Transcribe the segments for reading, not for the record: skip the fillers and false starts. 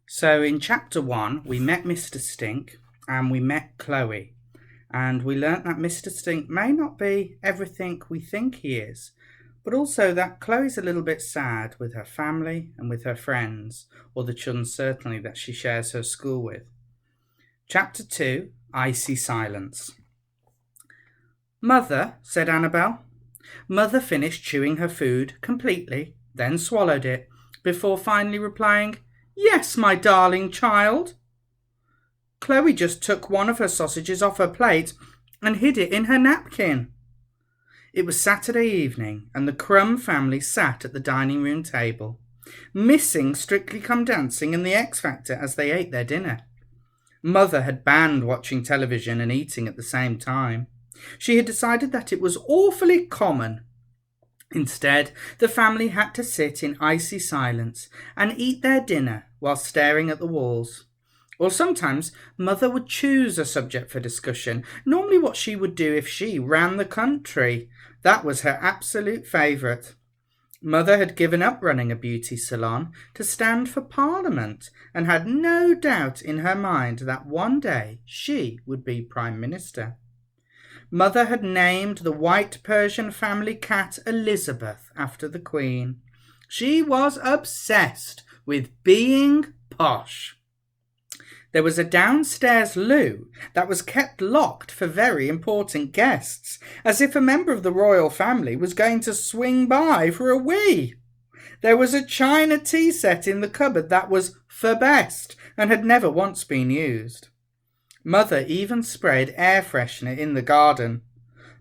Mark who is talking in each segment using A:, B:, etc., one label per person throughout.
A: So in chapter 1, we met Mr. Stink and we met Chloe. And we learnt that Mr. Stink may not be everything we think he is, but also that Chloe's a little bit sad with her family and with her friends, or the children certainly that she shares her school with. Chapter 2, Icy Silence. "Mother," said Annabel. Mother finished chewing her food completely, then swallowed it, before finally replying, "Yes, my darling child." Chloe just took one of her sausages off her plate and hid it in her napkin. It was Saturday evening, and the Crumb family sat at the dining room table, missing Strictly Come Dancing and the X Factor as they ate their dinner. Mother had banned watching television and eating at the same time. She had decided that it was awfully common. Instead, the family had to sit in icy silence and eat their dinner while staring at the walls. Or sometimes Mother would choose a subject for discussion, normally what she would do if she ran the country. That was her absolute favourite. Mother had given up running a beauty salon to stand for Parliament, and had no doubt in her mind that one day she would be Prime Minister. Mother had named the white Persian family cat Elizabeth after the Queen. She was obsessed with being posh. There was a downstairs loo that was kept locked for very important guests, as if a member of the royal family was going to swing by for a wee. There was a china tea set in the cupboard that was for best and had never once been used. Mother even sprayed air freshener in the garden.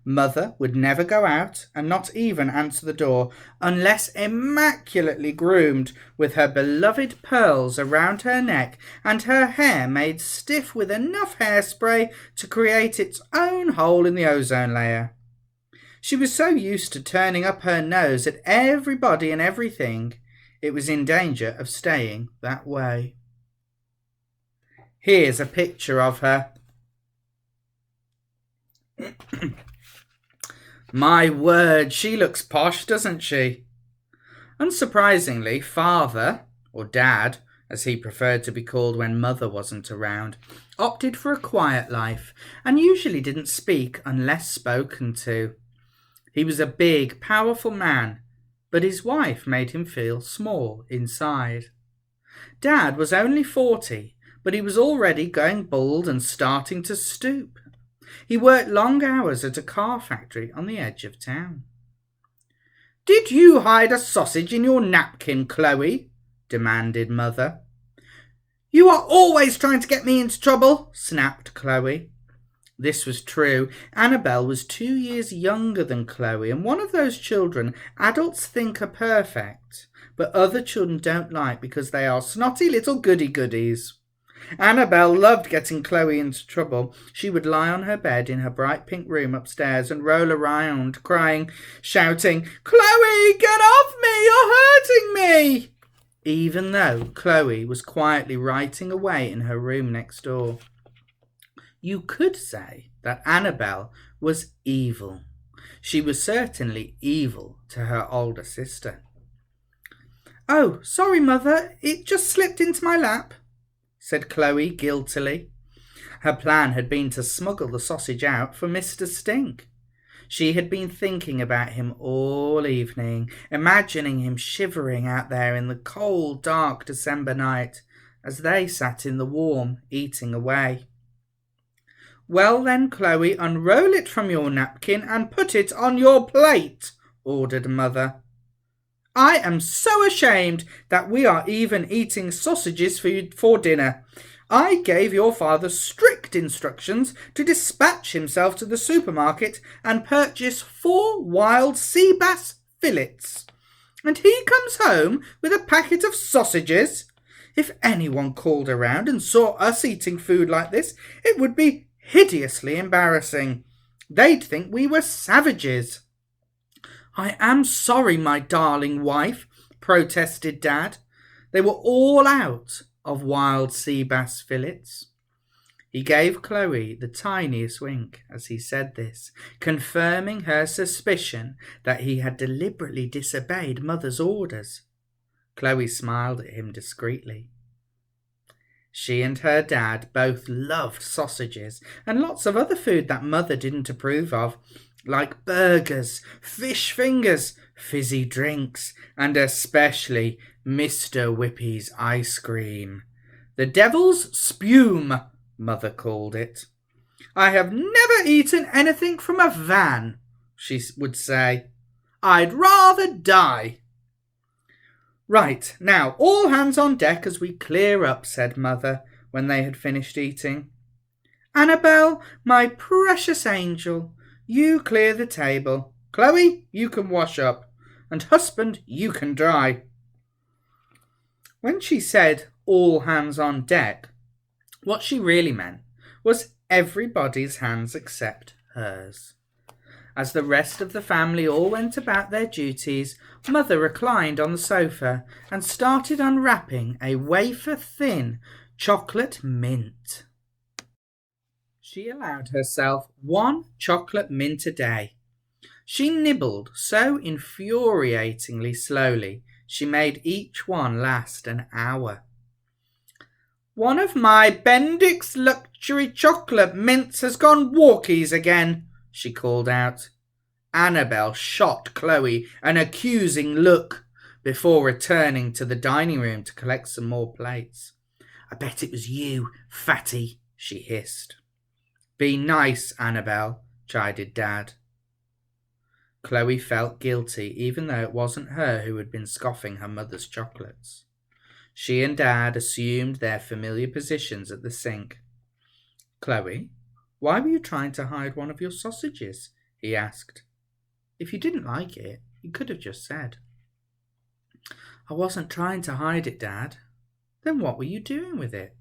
A: Mother would never go out and not even answer the door unless immaculately groomed, with her beloved pearls around her neck and her hair made stiff with enough hairspray to create its own hole in the ozone layer. She was so used to turning up her nose at everybody and everything, it was in danger of staying that way. Here's a picture of her. My word, she looks posh, doesn't she? Unsurprisingly, Father, or Dad, as he preferred to be called when Mother wasn't around, opted for a quiet life and usually didn't speak unless spoken to. He was a big, powerful man, but his wife made him feel small inside. Dad was only 40, but he was already going bald and starting to stoop. He worked long hours at a car factory on the edge of town. "Did you hide a sausage in your napkin, Chloe?" demanded Mother. "You are always trying to get me into trouble," snapped Chloe. This was true. Annabel was 2 years younger than Chloe, and one of those children adults think are perfect, but other children don't like because they are snotty little goody-goodies. Annabel loved getting Chloe into trouble. She would lie on her bed in her bright pink room upstairs and roll around, crying, shouting, "Chloe, get off me, you're hurting me!" even though Chloe was quietly writing away in her room next door. You could say that Annabel was evil. She was certainly evil to her older sister. "Oh, sorry, Mother, it just slipped into my lap," said Chloe guiltily. Her plan had been to smuggle the sausage out for Mr. Stink. She had been thinking about him all evening, imagining him shivering out there in the cold, dark December night as they sat in the warm, eating away. "Well then, Chloe, unroll it from your napkin and put it on your plate," ordered Mother. "I am so ashamed that we are even eating sausages for dinner. I gave your father strict instructions to dispatch himself to the supermarket and purchase 4 wild sea bass fillets. And he comes home with a packet of sausages. If anyone called around and saw us eating food like this, it would be hideously embarrassing. They'd think we were savages." "I am sorry, my darling wife," protested Dad. They were all out of wild sea bass fillets. He gave Chloe the tiniest wink as he said this, confirming her suspicion that he had deliberately disobeyed Mother's orders. Chloe smiled at him discreetly. She and her dad both loved sausages and lots of other food that Mother didn't approve of, like burgers, fish fingers, fizzy drinks, and especially Mr. Whippy's ice cream. The devil's spume, Mother called it. I have never eaten anything from a van, she would say. I'd rather die. Right, now all hands on deck as we clear up, said Mother, when they had finished eating. Annabel, my precious angel, you clear the table. Chloe, you can wash up. And husband, you can dry. When she said all hands on deck, what she really meant was everybody's hands except hers. As the rest of the family all went about their duties, Mother reclined on the sofa and started unwrapping a wafer-thin chocolate mint. She allowed herself 1 chocolate mint a day. She nibbled so infuriatingly slowly she made each one last an hour. One of my Bendix luxury chocolate mints has gone walkies again, she called out. Annabel shot Chloe an accusing look before returning to the dining room to collect some more plates. I bet it was you, fatty, she hissed. Be nice, Annabel, chided Dad. Chloe felt guilty, even though it wasn't her who had been scoffing her mother's chocolates. She and Dad assumed their familiar positions at the sink. Chloe, why were you trying to hide one of your sausages? He asked. If you didn't like it, you could have just said. I wasn't trying to hide it, Dad. Then what were you doing with it?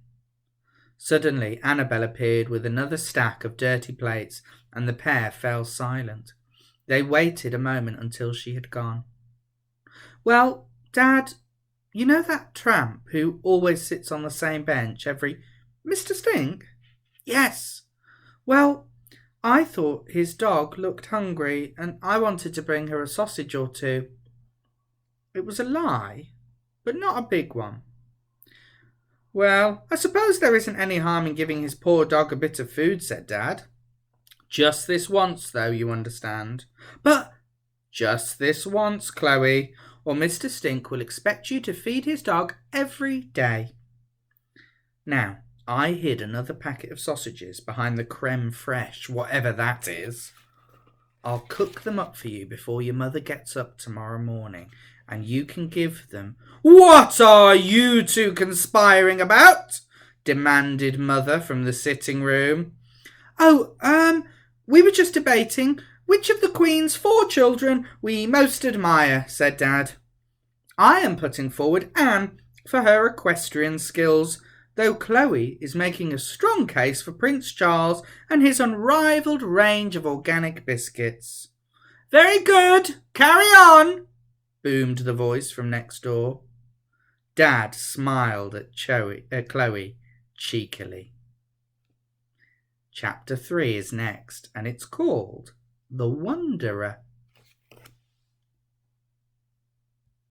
A: Suddenly, Annabel appeared with another stack of dirty plates, and the pair fell silent. They waited a moment until she had gone. Well, Dad, you know that tramp who always sits on the same bench every... Mr. Stink? Yes. Well, I thought his dog looked hungry, and I wanted to bring her a sausage or two. It was a lie, but not a big one. Well, I suppose there isn't any harm in giving his poor dog a bit of food, said Dad. Just this once, though, you understand. But just this once, Chloe, or Mr. Stink will expect you to feed his dog every day. Now, I hid another packet of sausages behind the creme fraiche, whatever that is. I'll cook them up for you before your mother gets up tomorrow morning, and you can give them... What are you two conspiring about? Demanded Mother from the sitting room. Oh, we were just debating which of the Queen's 4 children we most admire, said Dad. I am putting forward Anne for her equestrian skills, though Chloe is making a strong case for Prince Charles and his unrivalled range of organic biscuits. Very good, carry on, boomed the voice from next door. Dad smiled at Chloe cheekily. Chapter 3 is next, and it's called The Wanderer.